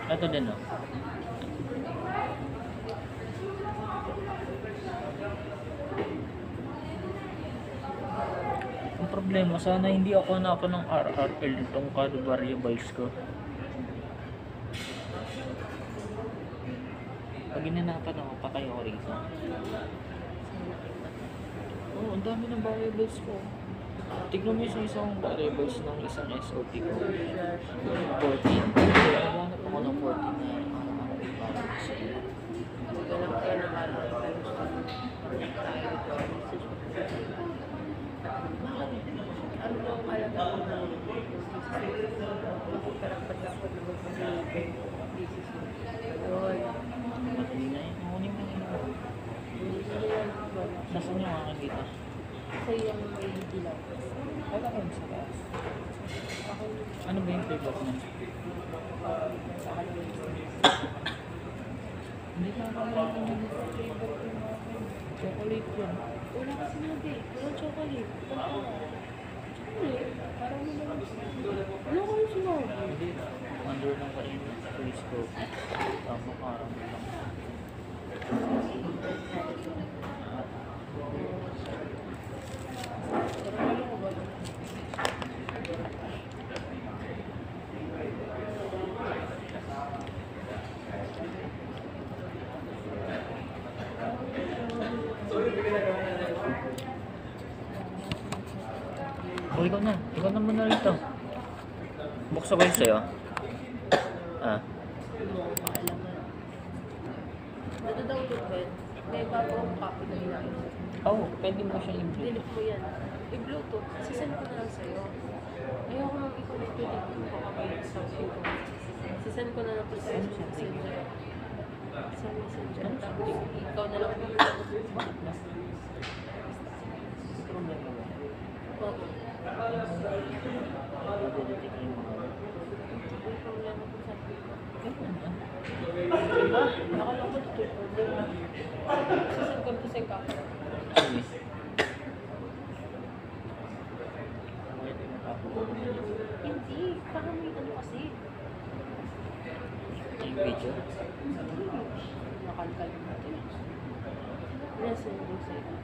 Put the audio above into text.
Ito din, oh. Ang problema, sana hindi ako hanapan ng RRL itong card variables ko. Pag hinanapan ako, patay ako rito. Oo, ang dami ng variables ko. Tignan mo yung isang variables ng isang SOP ko. 14. Naghanap ako ng 14 na variables. Ganap kayo na parang ano daw ang alaga ko na makikarapat dapat na magpapalipin thesis mo. Yun. Madali na yun. Kunin mo yun. Nasaan yung akin dito? Kasi yung may dilaw. Wala ko yun sa taas. Ano ba yung flavor mo? Sa akin Hindi na ako yung flavor ko natin. Chocolate yun. wala kasi nabi. Walang chocolate. Chocolate. Parang mo naman. Wala ko yung sinabi. Hindi na. Under ng kain. Please go. Tama ka. Pero wala ko ba? O, ikaw na. Ikaw na muna rito. Buksan ko yun sa'yo. Ah. Alam mo. Nadadownload ba yun? May bago akong copy na ginamit. Oo, pwede mo siyang i-blue. Delete mo yan. I-Bluetooth. Sisend ko na lang sa'yo. Ayoko nang i-connect ko dito ko kami sa computer. Sisend ko na lang to sa messenger. Sa messenger. Tapos ikaw na lang Oo. May problema ko sa nakala ko dito yung problema. Sisend ko to sa copy. Hindi. Parang may ano kasi. Yung video. Nakalkal natin. Lesson do sa'yo.